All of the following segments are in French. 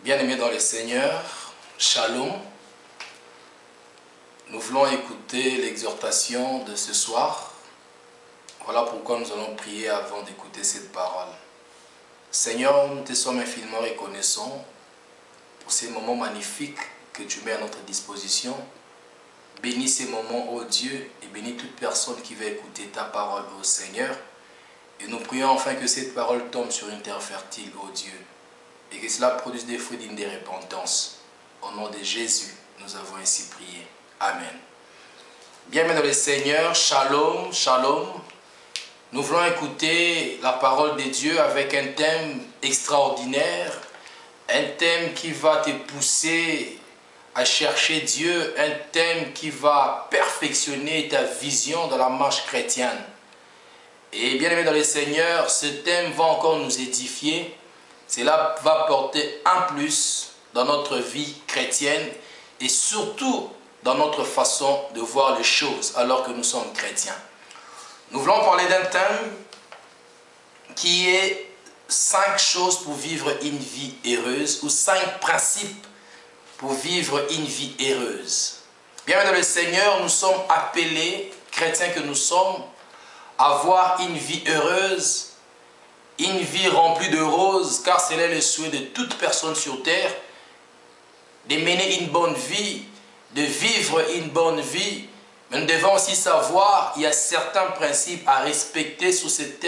Bien-aimés dans le Seigneur, Shalom. Nous voulons écouter l'exhortation de ce soir. Voilà pourquoi nous allons prier avant d'écouter cette parole. Seigneur, nous te sommes infiniment reconnaissants pour ces moments magnifiques que tu mets à notre disposition. Bénis ces moments, ô Dieu, et bénis toute personne qui va écouter ta parole, ô Seigneur. Et nous prions enfin que cette parole tombe sur une terre fertile, ô Dieu, et que cela produise des fruits dignes de repentance. Au nom de Jésus, nous avons ainsi prié. Amen. Bien-aimés dans le Seigneur, Shalom, Shalom. Nous voulons écouter la parole de Dieu avec un thème extraordinaire, un thème qui va te pousser à chercher Dieu, un thème qui va perfectionner ta vision de la marche chrétienne. Et bien aimé dans le Seigneur, ce thème va encore nous édifier. Cela va porter un plus dans notre vie chrétienne et surtout dans notre façon de voir les choses alors que nous sommes chrétiens. Nous voulons parler d'un thème qui est 5 choses pour vivre une vie heureuse ou 5 principes pour vivre une vie heureuse. Bien dans le Seigneur, nous sommes appelés, chrétiens que nous sommes, à avoir une vie heureuse, une vie remplie de roses, car c'est le souhait de toute personne sur terre, de mener une bonne vie, de vivre une bonne vie. Mais nous devons aussi savoir qu'il y a certains principes à respecter sur cette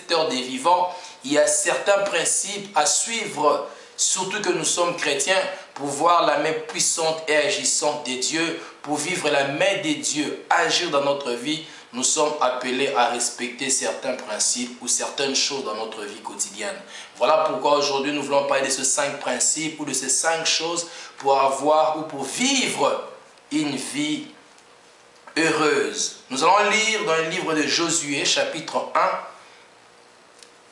terre des vivants. Il y a certains principes à suivre, surtout que nous sommes chrétiens, pour voir la main puissante et agissante de Dieu, pour vivre la main de Dieu, agir dans notre vie. Nous sommes appelés à respecter certains principes ou certaines choses dans notre vie quotidienne. Voilà pourquoi aujourd'hui nous voulons parler de ces 5 principes ou de ces 5 choses pour avoir ou pour vivre une vie heureuse. Nous allons lire dans le livre de Josué, chapitre 1.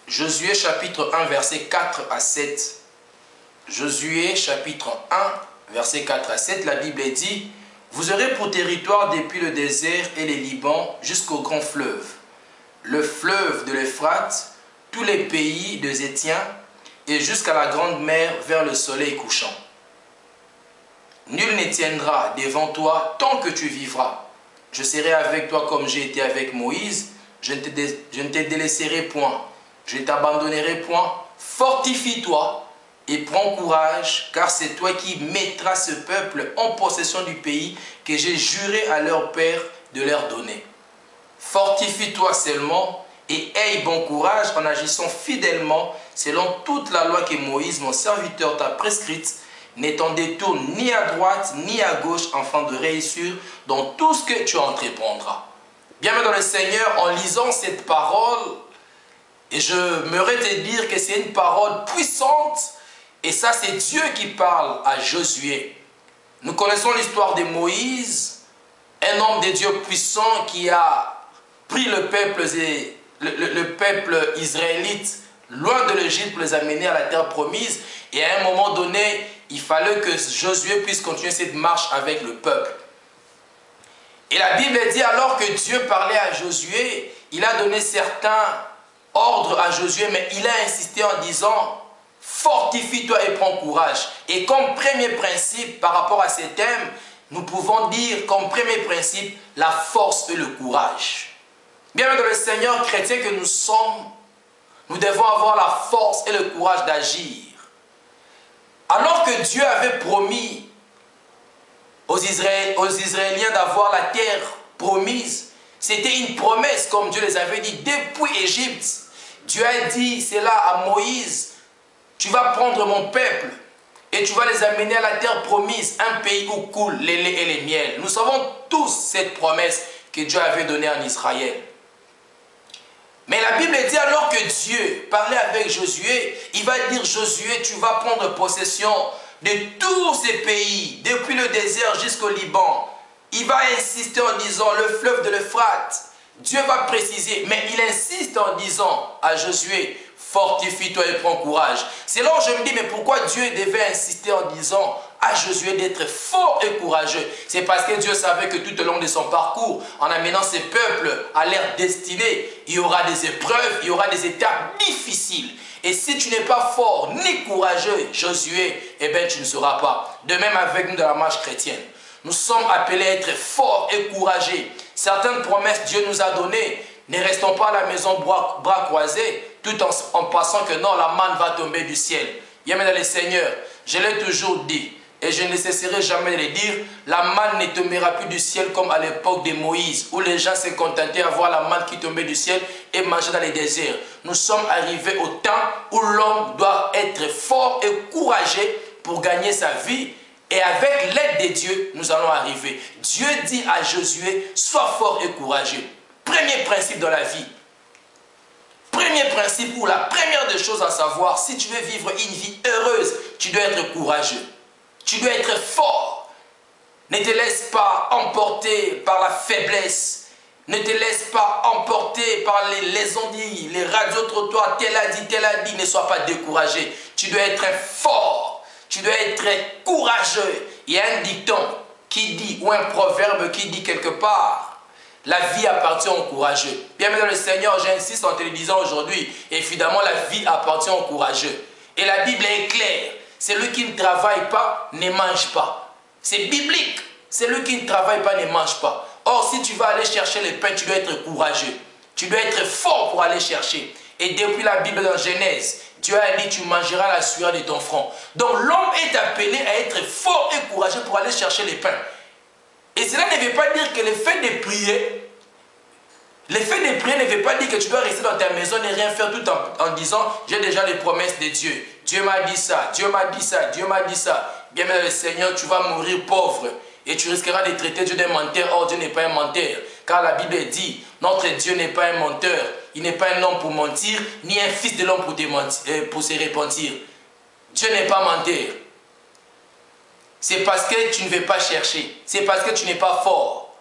Josué, chapitre 1, versets 4 à 7. Josué, chapitre 1, versets 4 à 7, la Bible dit: vous aurez pour territoire depuis le désert et les Libans jusqu'au grand fleuve, le fleuve de l'Euphrate, tous les pays des Hétiens et jusqu'à la grande mer vers le soleil couchant. Nul ne tiendra devant toi tant que tu vivras. Je serai avec toi comme j'ai été avec Moïse, je ne te délaisserai point, je ne t'abandonnerai point. Fortifie-toi et prends courage, car c'est toi qui mettras ce peuple en possession du pays que j'ai juré à leur père de leur donner. Fortifie-toi seulement et aie bon courage en agissant fidèlement selon toute la loi que Moïse, mon serviteur, t'a prescrite. Ne t'en détourne ni à droite ni à gauche afin de réussir dans tout ce que tu entreprendras. Bien dans le Seigneur, en lisant cette parole, et je m'aimerais te dire que c'est une parole puissante. Et ça, c'est Dieu qui parle à Josué. Nous connaissons l'histoire de Moïse, un homme de Dieu puissant qui a pris le peuple israélite loin de l'Égypte pour les amener à la terre promise. Et à un moment donné, il fallait que Josué puisse continuer cette marche avec le peuple. Et la Bible dit alors que Dieu parlait à Josué, il a donné certains ordres à Josué, mais il a insisté en disant: fortifie-toi et prends courage. Et comme premier principe par rapport à ces thèmes, nous pouvons dire comme premier principe la force et le courage. Bien dans le Seigneur chrétien que nous sommes, nous devons avoir la force et le courage d'agir. Alors que Dieu avait promis aux Israéliens d'avoir la terre promise, c'était une promesse comme Dieu les avait dit depuis Égypte. Dieu a dit cela à Moïse: tu vas prendre mon peuple et tu vas les amener à la terre promise, un pays où coule les laits et les miels. Nous savons tous cette promesse que Dieu avait donnée en Israël. Mais la Bible dit alors que Dieu parlait avec Josué, il va dire: Josué, tu vas prendre possession de tous ces pays, depuis le désert jusqu'au Liban. Il va insister en disant le fleuve de l'Euphrate. Dieu va préciser, mais il insiste en disant à Josué: fortifie-toi et prends courage. C'est là où je me dis, mais pourquoi Dieu devait insister en disant à Josué d'être fort et courageux? C'est parce que Dieu savait que tout au long de son parcours, en amenant ses peuples à leur destinée, il y aura des épreuves, il y aura des étapes difficiles. Et si tu n'es pas fort ni courageux, Josué, eh bien tu ne seras pas. De même avec nous dans la marche chrétienne. Nous sommes appelés à être forts et courageux. Certaines promesses Dieu nous a données. Ne restons pas à la maison bras croisés, tout en pensant que non, la manne va tomber du ciel. Bien, dans le Seigneur, je l'ai toujours dit, et je ne cesserai jamais de le dire, la manne ne tombera plus du ciel comme à l'époque de Moïse, où les gens se contentaient à voir la manne qui tombait du ciel et manger dans les déserts. Nous sommes arrivés au temps où l'homme doit être fort et courageux pour gagner sa vie. Et avec l'aide de Dieu, nous allons arriver. Dieu dit à Josué, sois fort et courageux. Premier principe dans la vie. Premier principe ou la première des choses à savoir, si tu veux vivre une vie heureuse, tu dois être courageux. Tu dois être fort. Ne te laisse pas emporter par la faiblesse. Ne te laisse pas emporter par les ondits, les radiotrottoirs, tel a dit, ne sois pas découragé. Tu dois être fort. Tu dois être courageux. Il y a un dicton qui dit, ou un proverbe qui dit quelque part, la vie appartient aux courageux. Bien dans le Seigneur, j'insiste en te le disant aujourd'hui, évidemment la vie appartient aux courageux. Et la Bible est claire, celui qui ne travaille pas ne mange pas. C'est biblique, celui qui ne travaille pas ne mange pas. Or si tu vas aller chercher le pain, tu dois être courageux. Tu dois être fort pour aller chercher. Et depuis la Bible dans Genèse, Dieu a dit, tu mangeras la sueur de ton front. Donc l'homme est appelé à être fort et courageux pour aller chercher le pain. Et cela ne veut pas dire que le fait de prier, ne veut pas dire que tu dois rester dans ta maison et rien faire tout en disant, j'ai déjà les promesses de Dieu. Dieu m'a dit ça, Dieu m'a dit ça, Dieu m'a dit ça. Bien dans le Seigneur, tu vas mourir pauvre. Et tu risqueras de traiter Dieu d'un menteur. Or, Dieu n'est pas un menteur. Car la Bible dit, notre Dieu n'est pas un menteur. Il n'est pas un homme pour mentir, ni un fils de l'homme pour se repentir. Dieu n'est pas menteur. C'est parce que tu ne veux pas chercher. C'est parce que tu n'es pas fort.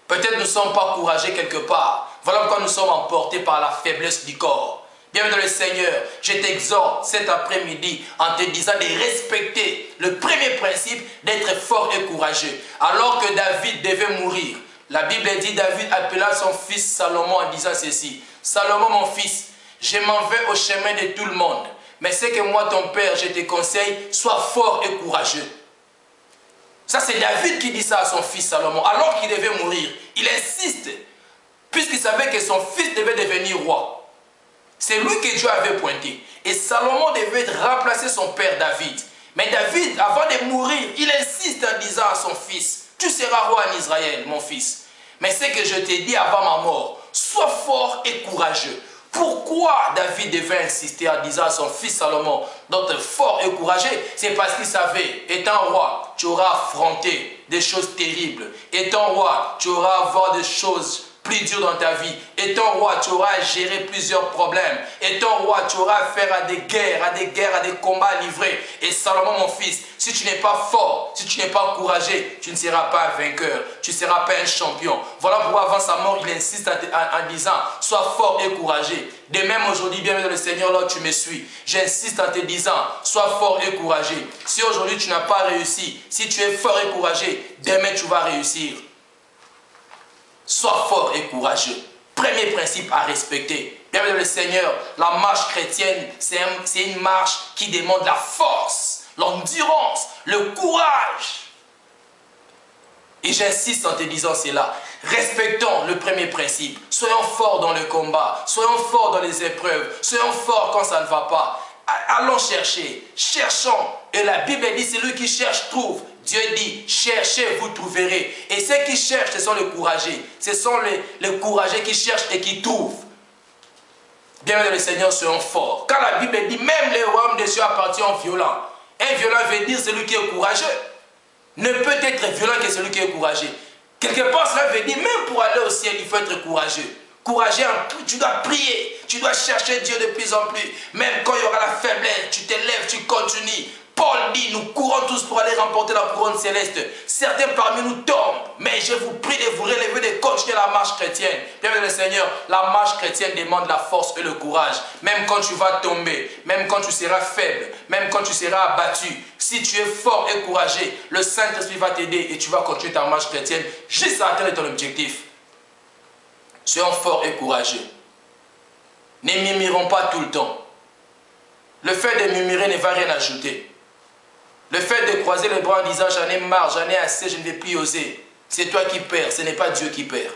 Peut-être nous ne sommes pas courageux quelque part. Voilà pourquoi nous sommes emportés par la faiblesse du corps. Bienvenue dans le Seigneur, je t'exhorte cet après-midi en te disant de respecter le premier principe d'être fort et courageux. Alors que David devait mourir, la Bible dit David appela son fils Salomon en disant ceci. Salomon mon fils, je m'en vais au chemin de tout le monde. Mais c'est que moi ton père, je te conseille, sois fort et courageux. Ça c'est David qui dit ça à son fils Salomon alors qu'il devait mourir. Il insiste puisqu'il savait que son fils devait devenir roi. C'est lui que Dieu avait pointé. Et Salomon devait remplacer son père David. Mais David, avant de mourir, il insiste en disant à son fils, tu seras roi en Israël, mon fils. Mais c'est que je t'ai dit avant ma mort, sois fort et courageux. Pourquoi David devait insister en disant à son fils Salomon d'être fort et courageux? C'est parce qu'il savait, étant roi, tu auras affronté des choses terribles. Étant roi, tu auras à voir des choses plus dur dans ta vie. Étant roi, tu auras à gérer plusieurs problèmes. Étant roi, tu auras affaire à des guerres, à des combats à livrer. Et Salomon, mon fils, si tu n'es pas fort, si tu n'es pas courageux, tu ne seras pas un vainqueur. Tu ne seras pas un champion. Voilà pourquoi avant sa mort, il insiste en disant, sois fort et courageux. De même aujourd'hui, bien dans le Seigneur, là tu me suis, j'insiste en te disant, sois fort et courageux. Si aujourd'hui tu n'as pas réussi, si tu es fort et courageux, demain tu vas réussir. Sois fort et courageux. Premier principe à respecter. Bienvenue dans le Seigneur, la marche chrétienne, c'est une marche qui demande la force, l'endurance, le courage. Et j'insiste en te disant cela. Respectons le premier principe. Soyons forts dans le combat. Soyons forts dans les épreuves. Soyons forts quand ça ne va pas. Allons chercher. Cherchons. Et la Bible dit, celui qui cherche trouve. Dieu dit, cherchez, vous trouverez. Et ceux qui cherchent, ce sont les courageux. Ce sont les courageux qui cherchent et qui trouvent. Bien dans le Seigneur, soyons forts. Quand la Bible dit, même les royaumes des cieux appartiennent aux violents. Un violent veut dire celui qui est courageux. Ne peut être violent que celui qui est courageux. Quelque part, cela veut dire, même pour aller au ciel, il faut être courageux. Courageux en tout, tu dois prier, tu dois chercher Dieu de plus en plus. Même quand il y aura la faiblesse, tu te lèves, tu continues. Paul dit, nous courons tous pour aller remporter la couronne céleste. Certains parmi nous tombent, mais je vous prie de vous relever, de continuer la marche chrétienne. Bien le Seigneur, la marche chrétienne demande la force et le courage. Même quand tu vas tomber, même quand tu seras faible, même quand tu seras abattu, si tu es fort et courageux, le Saint-Esprit va t'aider et tu vas continuer ta marche chrétienne juste à atteindre ton objectif. Soyons forts et courageux. Ne murmurons pas tout le temps. Le fait de murmurer ne va rien ajouter. Le fait de croiser les bras en disant j'en ai marre, j'en ai assez, je ne vais plus oser. C'est toi qui perds, ce n'est pas Dieu qui perd.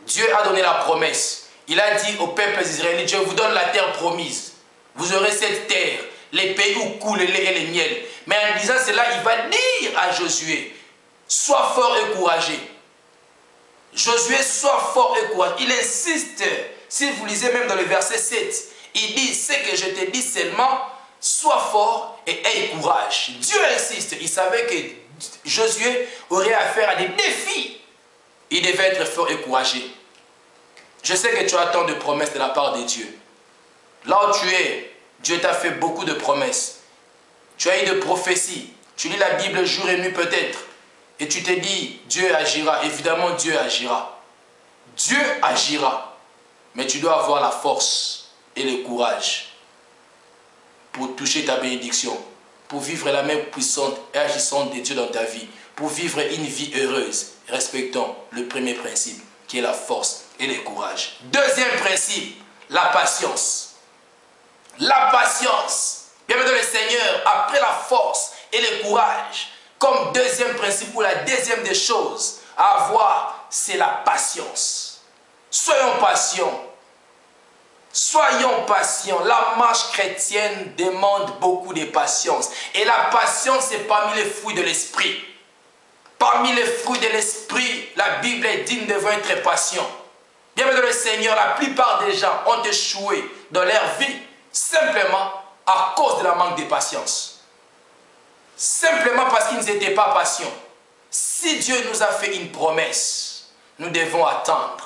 Dieu a donné la promesse. Il a dit au peuple israélien, je vous donne la terre promise. Vous aurez cette terre, les pays où coule le lait et le miel. Mais en disant cela, il va dire à Josué, sois fort et courageux. Josué, sois fort et courageux. Il insiste, si vous lisez même dans le verset 7, il dit, ce que je te dis seulement, sois fort et aie courage. Dieu insiste. Il savait que Josué aurait affaire à des défis. Il devait être fort et courageux. Je sais que tu as tant de promesses de la part de Dieu. Là où tu es, Dieu t'a fait beaucoup de promesses. Tu as eu de prophéties. Tu lis la Bible jour et nuit peut-être. Et tu te dis, Dieu agira. Évidemment, Dieu agira. Dieu agira. Mais tu dois avoir la force et le courage pour toucher ta bénédiction, pour vivre la main puissante et agissante de Dieu dans ta vie, pour vivre une vie heureuse, respectant le premier principe, qui est la force et le courage. Deuxième principe, la patience. La patience. Bienvenue dans le Seigneur, après la force et le courage, comme deuxième principe ou la deuxième des choses à avoir, c'est la patience. Soyons patients. Soyons patients. La marche chrétienne demande beaucoup de patience. Et la patience, c'est parmi les fruits de l'esprit. Parmi les fruits de l'esprit, la Bible est digne de être patient. Bienvenue dans le Seigneur, la plupart des gens ont échoué dans leur vie simplement à cause de la manque de patience. Simplement parce qu'ils n'étaient pas patients. Si Dieu nous a fait une promesse, nous devons attendre.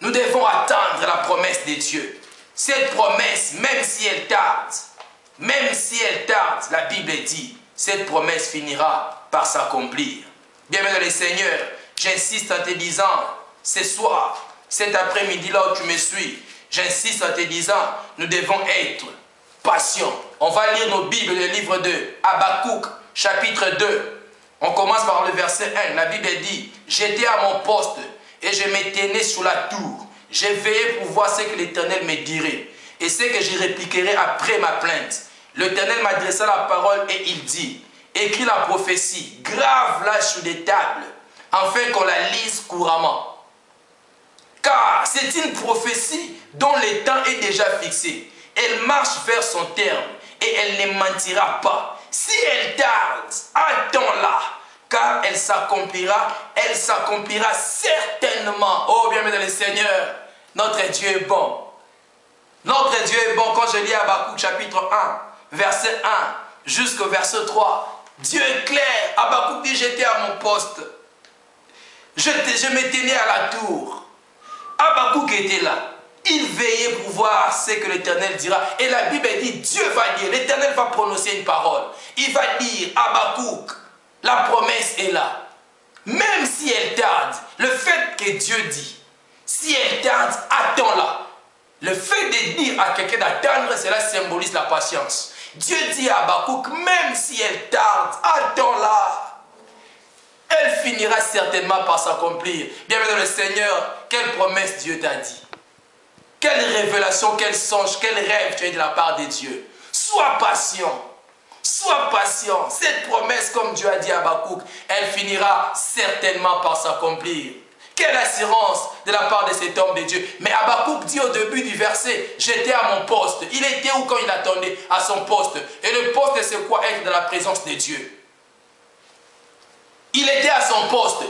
Nous devons attendre la promesse de Dieu. Cette promesse, même si elle tarde, la Bible dit, cette promesse finira par s'accomplir. Bienvenue dans le Seigneur, j'insiste en te disant, ce soir, cet après-midi là où tu me suis, j'insiste en te disant, nous devons être patients. On va lire nos Bibles, le livre de Habakkuk, chapitre 2. On commence par le verset 1. La Bible dit, j'étais à mon poste et je me tenais sous la tour. J'ai veillé pour voir ce que l'Éternel me dirait et ce que je répliquerai après ma plainte. L'Éternel m'adressa la parole et il dit, écris la prophétie, grave-la sur des tables, afin qu'on la lise couramment. Car c'est une prophétie dont le temps est déjà fixé. Elle marche vers son terme et elle ne mentira pas. Si elle tarde, attends-la, car elle s'accomplira certainement. Oh, bienvenue dans le Seigneur, notre Dieu est bon. Notre Dieu est bon. Quand je lis Habakkuk chapitre 1, verset 1 jusqu'au verset 3, Dieu est clair. Habakkuk dit, j'étais à mon poste. Je me tenais à la tour. Habakkuk était là. Il veillait pour voir ce que l'Éternel dira. Et la Bible dit, Dieu va dire, l'Éternel va prononcer une parole. Il va dire, Habakkuk, la promesse est là. Même si elle tarde, le fait que Dieu dit, si elle tarde, attends-la. Le fait de dire à quelqu'un d'attendre, cela symbolise la patience. Dieu dit à Habakkuk, même si elle tarde, attends-la. Elle finira certainement par s'accomplir. Bienvenue dans le Seigneur, quelle promesse Dieu t'a dit? Quelle révélation, quel songe, quel rêve tu as eu de la part de Dieu? Sois patient. Sois patient. Cette promesse, comme Dieu a dit à Habakkuk, elle finira certainement par s'accomplir. Quelle assurance de la part de cet homme de Dieu. Mais Habakkuk dit au début du verset, j'étais à mon poste. Il était où quand il attendait? À son poste. Et le poste, c'est quoi? Être dans la présence de Dieu. Il était à son poste.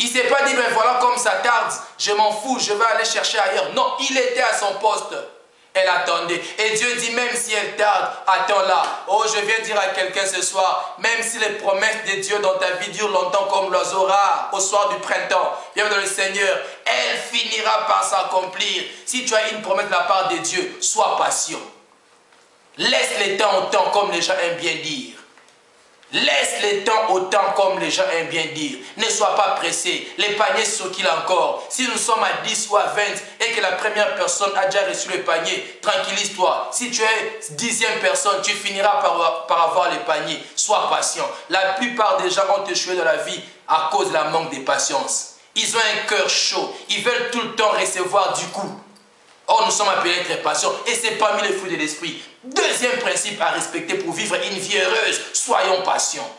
Il ne s'est pas dit, mais voilà comme ça tarde, je m'en fous, je vais aller chercher ailleurs. Non, il était à son poste. Elle attendait. Et Dieu dit, même si elle tarde, attends-la. Oh, je viens dire à quelqu'un ce soir, même si les promesses de Dieu dans ta vie durent longtemps comme l'oiseau rare au soir du printemps, viens dans le Seigneur, elle finira par s'accomplir. Si tu as une promesse de la part de Dieu, sois patient. Laisse le temps au temps, comme les gens aiment bien dire. Laisse le temps au temps, comme les gens aiment bien dire. Ne sois pas pressé. Les paniers circulent encore. Si nous sommes à 10 ou à 20 et que la première personne a déjà reçu le panier, tranquillise-toi. Si tu es 10e personne, tu finiras par avoir les paniers. Sois patient. La plupart des gens ont échoué dans la vie à cause de la manque de patience. Ils ont un cœur chaud. Ils veulent tout le temps recevoir du coup. Or, nous sommes appelés à être patients. Et c'est parmi les fruits de l'esprit. Deuxième principe à respecter pour vivre une vie heureuse. Soyons patients.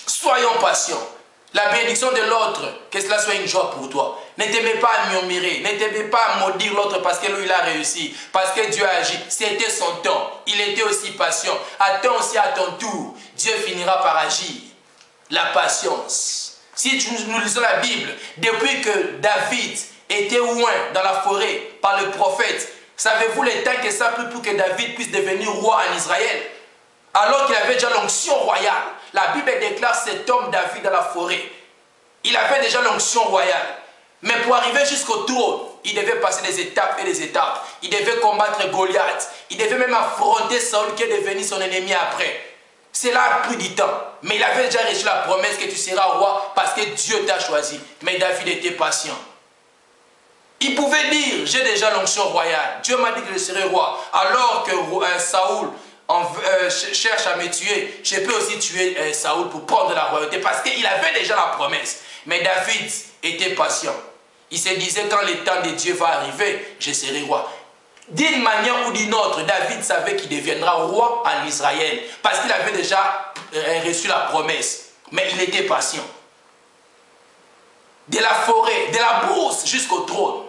Soyons patients. La bénédiction de l'autre, que cela soit une joie pour toi. Ne t'aimez pas à murmurer. Ne t'aimez pas à maudire l'autre parce que lui, il a réussi. Parce que Dieu a agi. C'était son temps. Il était aussi patient. Attends aussi à ton tour. Dieu finira par agir. La patience. Si nous lisons la Bible, depuis que David était oint dans la forêt par le prophète, savez-vous le temps que ça a pris pour que David puisse devenir roi en Israël? Alors qu'il avait déjà l'onction royale. La Bible déclare cet homme David dans la forêt. Il avait déjà l'onction royale. Mais pour arriver jusqu'au trône, il devait passer des étapes et des étapes. Il devait combattre Goliath. Il devait même affronter Saül qui est devenu son ennemi après. Cela a pris du temps. Mais il avait déjà reçu la promesse que tu seras roi parce que Dieu t'a choisi. Mais David était patient. Il pouvait dire, j'ai déjà l'onction royale. Dieu m'a dit que je serai roi. Alors que Saül cherche à me tuer, je peux aussi tuer Saül pour prendre la royauté parce qu'il avait déjà la promesse. Mais David était patient. Il se disait, quand le temps de Dieu va arriver, je serai roi. D'une manière ou d'une autre, David savait qu'il deviendra roi en Israël parce qu'il avait déjà reçu la promesse. Mais il était patient. De la forêt, de la brousse jusqu'au trône.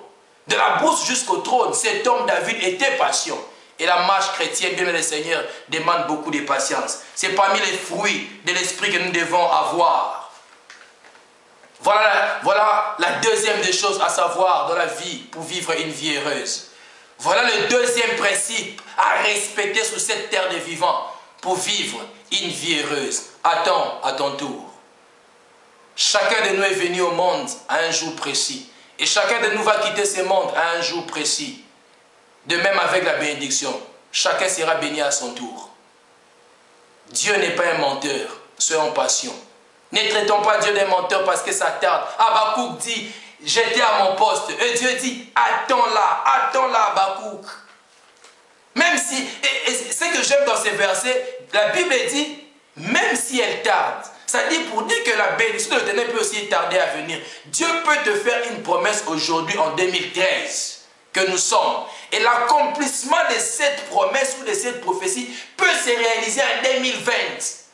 De la brousse jusqu'au trône, cet homme David était patient. Et la marche chrétienne, bien le Seigneur, demande beaucoup de patience. C'est parmi les fruits de l'esprit que nous devons avoir. Voilà la deuxième des choses à savoir dans la vie pour vivre une vie heureuse. Voilà le deuxième principe à respecter sur cette terre des vivants pour vivre une vie heureuse. Attends à ton tour. Chacun de nous est venu au monde à un jour précis. Et chacun de nous va quitter ce monde à un jour précis. De même avec la bénédiction. Chacun sera béni à son tour. Dieu n'est pas un menteur. Soyons patients. Ne traitons pas Dieu d'un menteur parce que ça tarde. Habakkuk dit, j'étais à mon poste. Et Dieu dit, attends-là, Habakkuk. Même si, et ce que j'aime dans ces versets, la Bible dit, même si elle tarde, ça dit pour dire que la bénédiction de l'Éternel peut aussi tarder à venir. Dieu peut te faire une promesse aujourd'hui en 2013 que nous sommes. Et l'accomplissement de cette promesse ou de cette prophétie peut se réaliser en 2020,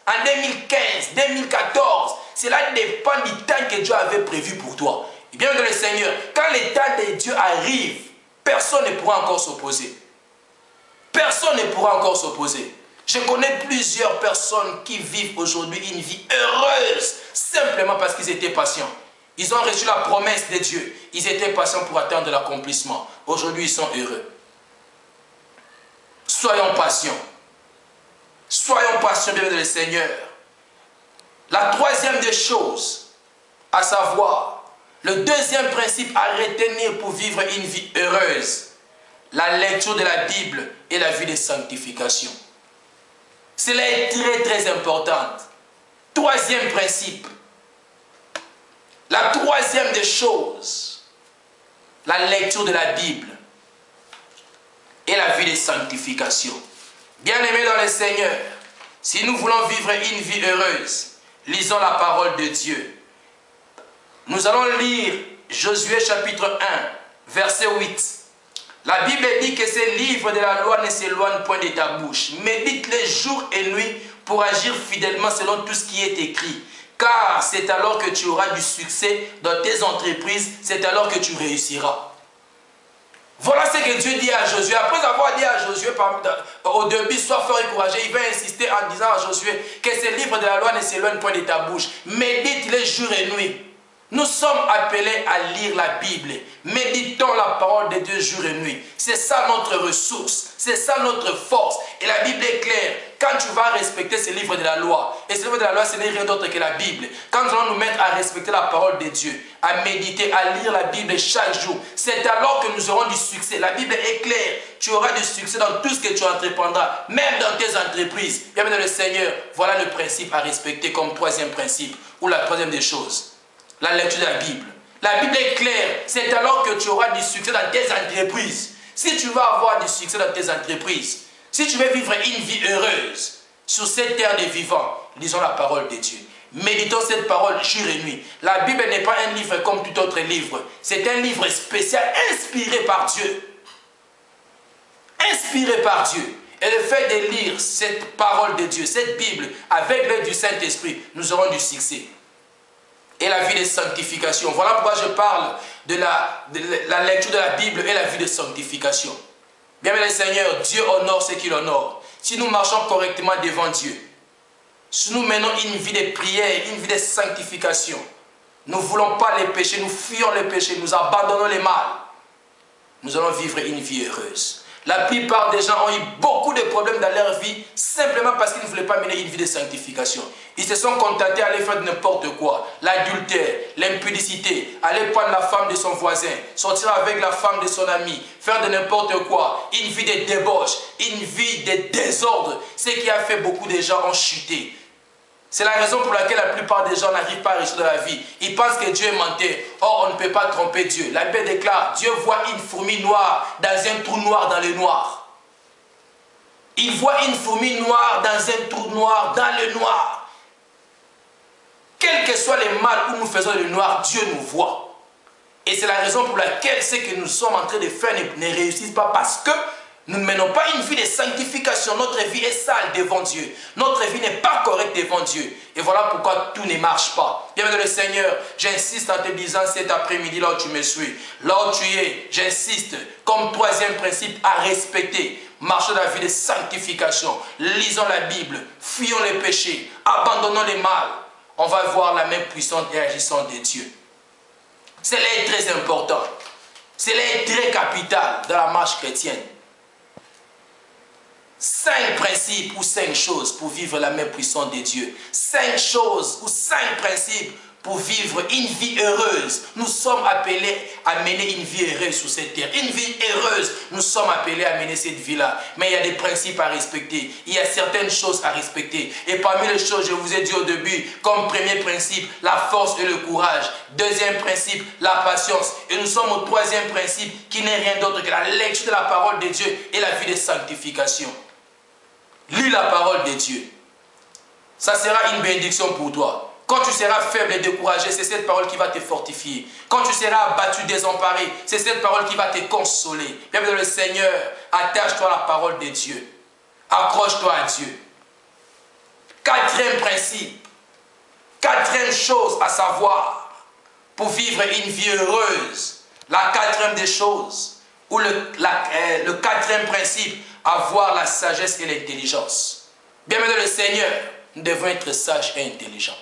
en 2015, 2014. Cela dépend du temps que Dieu avait prévu pour toi. Et bien que le Seigneur, quand le temps de Dieu arrive, personne ne pourra encore s'opposer. Personne ne pourra encore s'opposer. Je connais plusieurs personnes qui vivent aujourd'hui une vie heureuse simplement parce qu'ils étaient patients. Ils ont reçu la promesse de Dieu. Ils étaient patients pour atteindre l'accomplissement. Aujourd'hui, ils sont heureux. Soyons patients. Soyons patients, bien le Seigneur. La troisième des choses, à savoir, le deuxième principe à retenir pour vivre une vie heureuse, la lecture de la Bible et la vie de sanctification. Cela est très très important. Troisième principe. La troisième des choses, la lecture de la Bible et la vie de sanctification. Bien-aimés dans le Seigneur, si nous voulons vivre une vie heureuse, lisons la parole de Dieu. Nous allons lire Josué chapitre 1, verset 8. La Bible dit que ces livres de la loi ne s'éloignent point de ta bouche. Médite-les jour et nuit pour agir fidèlement selon tout ce qui est écrit. Car c'est alors que tu auras du succès dans tes entreprises, c'est alors que tu réussiras. Voilà ce que Dieu dit à Josué. Après avoir dit à Josué au début, sois fort et courageux, il va insister en disant à Josué que ces livres de la loi ne s'éloignent point de ta bouche. Médite-les jour et nuit. Nous sommes appelés à lire la Bible. Méditons la parole de Dieu jour et nuit. C'est ça notre ressource. C'est ça notre force. Et la Bible est claire. Quand tu vas respecter ce livre de la loi, et ce livre de la loi, ce n'est rien d'autre que la Bible. Quand nous allons nous mettre à respecter la parole de Dieu, à méditer, à lire la Bible chaque jour, c'est alors que nous aurons du succès. La Bible est claire. Tu auras du succès dans tout ce que tu entreprendras, même dans tes entreprises. Bien dans le Seigneur, voilà le principe à respecter comme troisième principe, ou la troisième des choses. La lecture de la Bible. La Bible est claire. C'est alors que tu auras du succès dans tes entreprises. Si tu vas avoir du succès dans tes entreprises, si tu veux vivre une vie heureuse sur cette terre des vivants, lisons la parole de Dieu. Méditons cette parole jour et nuit. La Bible n'est pas un livre comme tout autre livre. C'est un livre spécial inspiré par Dieu. Inspiré par Dieu. Et le fait de lire cette parole de Dieu, cette Bible, avec l'aide du Saint-Esprit, nous aurons du succès. Et la vie de sanctification. Voilà pourquoi je parle de la lecture de la Bible et la vie de sanctification. Bien, mes Seigneur, Dieu honore ce qu'il honore. Si nous marchons correctement devant Dieu, si nous menons une vie de prière, une vie de sanctification, nous ne voulons pas les péchés, nous fuyons les péchés, nous abandonnons les mal, nous allons vivre une vie heureuse. La plupart des gens ont eu beaucoup de problèmes dans leur vie simplement parce qu'ils ne voulaient pas mener une vie de sanctification. Ils se sont contentés à aller faire n'importe quoi. L'adultère, l'impudicité, aller prendre la femme de son voisin, sortir avec la femme de son ami, faire de n'importe quoi, une vie de débauche, une vie de désordre. Ce qui a fait beaucoup de gens ont chuté. C'est la raison pour laquelle la plupart des gens n'arrivent pas à réussir dans la vie. Ils pensent que Dieu est menteur. Or, on ne peut pas tromper Dieu. La Bible déclare, Dieu voit une fourmi noire dans un trou noir dans le noir. Il voit une fourmi noire dans un trou noir dans le noir. Quel que soit le mal où nous faisons le noir, Dieu nous voit. Et c'est la raison pour laquelle ce que nous sommes en train de faire ne réussissent pas, parce que nous ne menons pas une vie de sanctification. Notre vie est sale devant Dieu. Notre vie n'est pas correcte devant Dieu. Et voilà pourquoi tout ne marche pas. Bien-aimé le Seigneur, j'insiste en te disant cet après-midi, là où tu me suis, là où tu es, j'insiste comme troisième principe à respecter. Marchons dans la vie de sanctification. Lisons la Bible, fuyons les péchés, abandonnons les mal. On va voir la main puissante et agissante de Dieu. Cela est très important. Cela est très capital dans la marche chrétienne. 5 principes ou 5 choses pour vivre la main puissante de Dieu. 5 choses ou 5 principes pour vivre une vie heureuse. Nous sommes appelés à mener une vie heureuse sur cette terre. Une vie heureuse, nous sommes appelés à mener cette vie-là. Mais il y a des principes à respecter. Il y a certaines choses à respecter. Et parmi les choses, je vous ai dit au début, comme premier principe, la force et le courage. Deuxième principe, la patience. Et nous sommes au troisième principe, qui n'est rien d'autre que la lecture de la parole de Dieu et la vie de sanctification. Lis la parole de Dieu. Ça sera une bénédiction pour toi. Quand tu seras faible et découragé, c'est cette parole qui va te fortifier. Quand tu seras abattu, désemparé, c'est cette parole qui va te consoler. Bienvenue le Seigneur, attache-toi à la parole de Dieu. Accroche-toi à Dieu. Quatrième principe, quatrième chose à savoir pour vivre une vie heureuse. La quatrième des choses, ou le quatrième principe, avoir la sagesse et l'intelligence. Bienvenue le Seigneur, nous devons être sages et intelligents.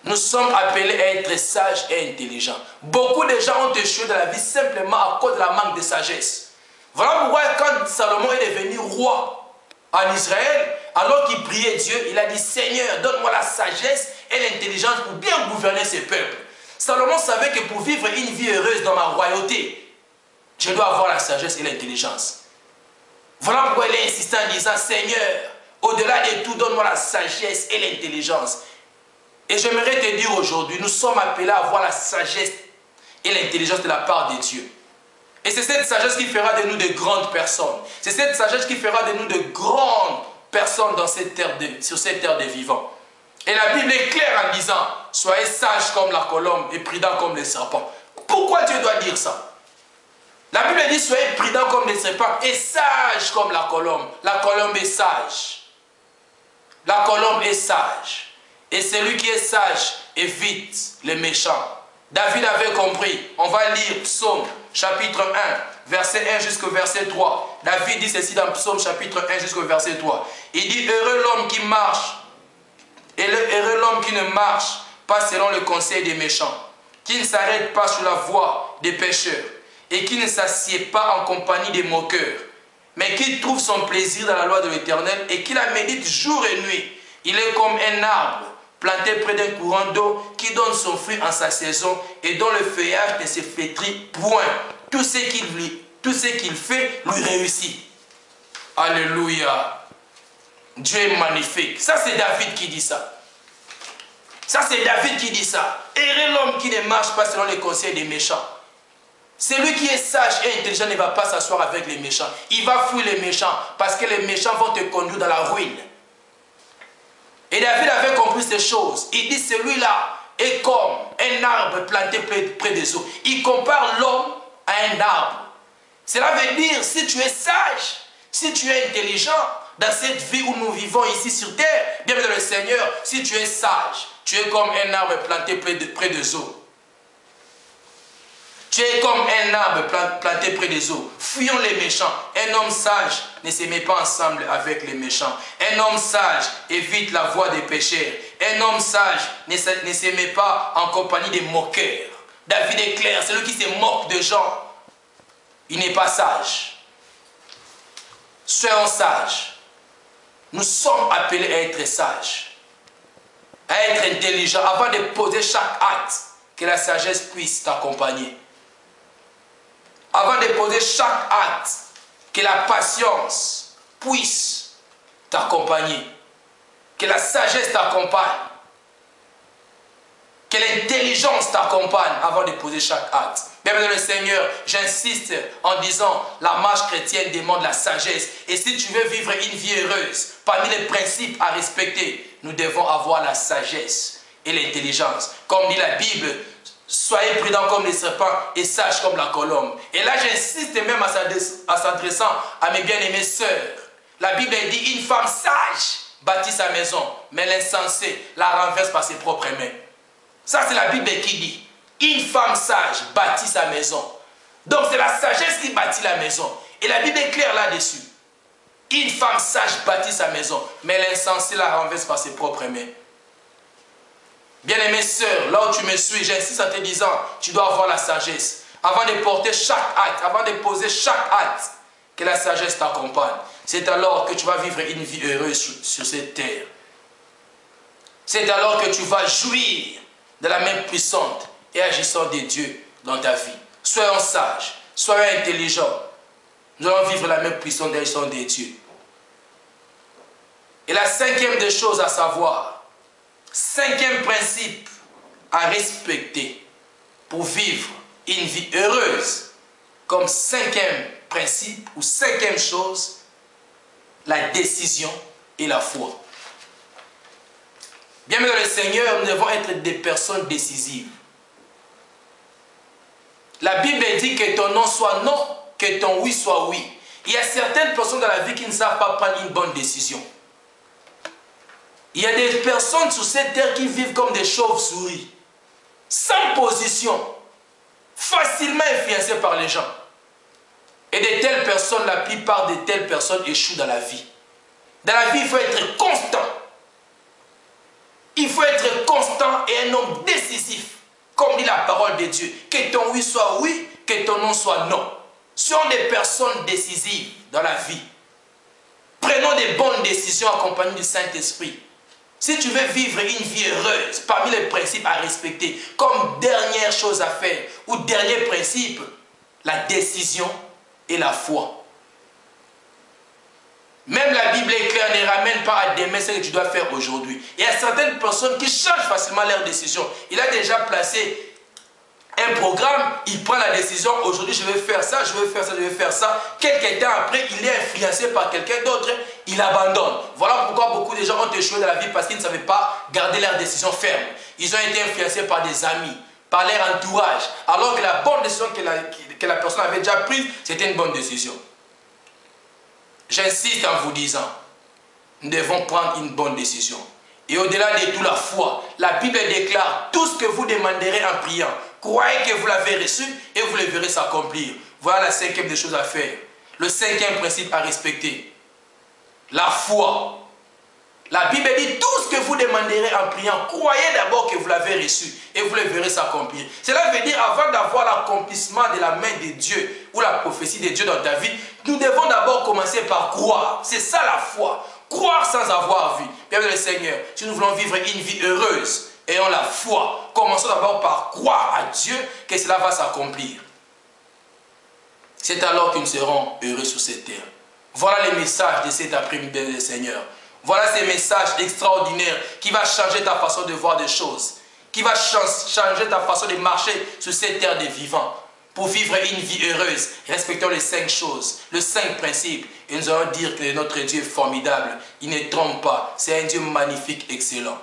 Nous sommes appelés à être sages et intelligents. Beaucoup de gens ont échoué dans la vie simplement à cause de la manque de sagesse. Voilà pourquoi quand Salomon est devenu roi en Israël, alors qu'il priait Dieu, il a dit, Seigneur, donne-moi la sagesse et l'intelligence pour bien gouverner ce peuple. Salomon savait que pour vivre une vie heureuse dans ma royauté, je dois avoir la sagesse et l'intelligence. Voilà pourquoi il est insistant en disant, Seigneur, au-delà de tout, donne-moi la sagesse et l'intelligence. Et j'aimerais te dire aujourd'hui, nous sommes appelés à avoir la sagesse et l'intelligence de la part de Dieu. Et c'est cette sagesse qui fera de nous de grandes personnes. C'est cette sagesse qui fera de nous de grandes personnes dans cette terre sur cette terre des vivants. Et la Bible est claire en disant, soyez sages comme la colombe et prudents comme les serpents. Pourquoi Dieu doit dire ça? La Bible dit, soyez prudents comme les serpents et sages comme la colombe. La colombe est sage. La colombe est sage. Et celui qui est sage évite les méchants. David avait compris. On va lire Psaume chapitre 1, verset 1 jusqu'au verset 3. David dit ceci dans Psaume chapitre 1 jusqu'au verset 3. Il dit, heureux l'homme qui marche, et heureux l'homme qui ne marche pas selon le conseil des méchants, qui ne s'arrête pas sur la voie des pécheurs, et qui ne s'assied pas en compagnie des moqueurs, mais qui trouve son plaisir dans la loi de l'Éternel, et qui la médite jour et nuit. Il est comme un arbre planté près d'un courant d'eau qui donne son fruit en sa saison et dont le feuillage ne se flétrit point. Tout ce qu'il fait lui réussit. Alléluia. Dieu est magnifique. Ça c'est David qui dit ça. Ça c'est David qui dit ça. Heureux l'homme qui ne marche pas selon les conseils des méchants. Celui qui est sage et intelligent ne va pas s'asseoir avec les méchants. Il va fuir les méchants parce que les méchants vont te conduire dans la ruine. Et David avait compris ces choses. Il dit, celui-là est comme un arbre planté près des eaux. Il compare l'homme à un arbre. Cela veut dire, si tu es sage, si tu es intelligent, dans cette vie où nous vivons ici sur terre, bien dans le Seigneur, si tu es sage, tu es comme un arbre planté près des eaux. Tu es comme un arbre planté près des eaux. Fuyons les méchants. Un homme sage ne se met pas ensemble avec les méchants. Un homme sage évite la voie des pécheurs. Un homme sage ne se met pas en compagnie des moqueurs. David est clair, celui qui se moque de gens, il n'est pas sage. Soyons sages. Nous sommes appelés à être sages, à être intelligents, avant de poser chaque acte, que la sagesse puisse t'accompagner. Avant de poser chaque acte, que la patience puisse t'accompagner, que la sagesse t'accompagne, que l'intelligence t'accompagne avant de poser chaque acte. Bien le Seigneur, j'insiste en disant, la marche chrétienne demande la sagesse. Et si tu veux vivre une vie heureuse, parmi les principes à respecter, nous devons avoir la sagesse et l'intelligence. Comme dit la Bible, soyez prudents comme les serpents et sages comme la colombe. Et là, j'insiste même en s'adressant à mes bien-aimées sœurs. La Bible dit, une femme sage bâtit sa maison, mais l'insensé la renverse par ses propres mains. Ça, c'est la Bible qui dit. Une femme sage bâtit sa maison. Donc, c'est la sagesse qui bâtit la maison. Et la Bible est claire là-dessus. Une femme sage bâtit sa maison, mais l'insensé la renverse par ses propres mains. Bien-aimée sœur, là où tu me suis, j'insiste en te disant, tu dois avoir la sagesse. Avant de porter chaque acte, avant de poser chaque acte, que la sagesse t'accompagne. C'est alors que tu vas vivre une vie heureuse sur cette terre. C'est alors que tu vas jouir de la main puissante et agissant de Dieu dans ta vie. Soyons sages, soyons intelligents. Nous allons vivre la main puissante et agissant de Dieu. Et la cinquième des choses à savoir, cinquième principe à respecter pour vivre une vie heureuse, comme cinquième principe ou cinquième chose, la décision et la foi. Bien dans le Seigneur, nous devons être des personnes décisives. La Bible dit que ton non soit non, que ton oui soit oui. Il y a certaines personnes dans la vie qui ne savent pas prendre une bonne décision. Il y a des personnes sur cette terre qui vivent comme des chauves-souris, sans position, facilement influencées par les gens. Et de telles personnes, la plupart de telles personnes échouent dans la vie. Dans la vie, il faut être constant. Il faut être constant et un homme décisif, comme dit la parole de Dieu. Que ton oui soit oui, que ton non soit non. Soyons des personnes décisives dans la vie. Prenons des bonnes décisions accompagnées du Saint-Esprit. Si tu veux vivre une vie heureuse, parmi les principes à respecter, comme dernière chose à faire, ou dernier principe, la décision et la foi. Même la Bible est claire, ne ramène pas à demain ce que tu dois faire aujourd'hui. Il y a certaines personnes qui changent facilement leurs décisions. Il a déjà placé un programme, il prend la décision, aujourd'hui je vais faire ça, je vais faire ça, je vais faire ça. Quelques temps après, il est influencé par quelqu'un d'autre, il abandonne. Voilà pourquoi beaucoup de gens ont échoué dans la vie parce qu'ils ne savaient pas garder leurs décisions fermes. Ils ont été influencés par des amis, par leur entourage, alors que la bonne décision que la personne avait déjà prise, c'était une bonne décision. J'insiste en vous disant, nous devons prendre une bonne décision. Et au-delà de tout la foi, la Bible déclare, tout ce que vous demanderez en priant, croyez que vous l'avez reçu et vous le verrez s'accomplir. Voilà la cinquième des choses à faire. Le cinquième principe à respecter. La foi. La Bible dit, tout ce que vous demanderez en priant, croyez d'abord que vous l'avez reçu et vous le verrez s'accomplir. Cela veut dire, avant d'avoir l'accomplissement de la main de Dieu ou la prophétie de Dieu dans ta vie, nous devons d'abord commencer par croire. C'est ça la foi. Croire sans avoir vu. Bien le Seigneur, si nous voulons vivre une vie heureuse, ayons la foi. Commençons d'abord par croire à Dieu que cela va s'accomplir. C'est alors que nous serons heureux sur cette terre. Voilà les messages de cet après-midi, bien le Seigneur. Voilà ces messages extraordinaires qui vont changer ta façon de voir des choses, qui va changer ta façon de marcher sur cette terre des vivants. pour vivre une vie heureuse. Respectons les 5 choses, les 5 principes. Et nous allons dire que notre Dieu est formidable. Il ne trompe pas. C'est un Dieu magnifique, excellent.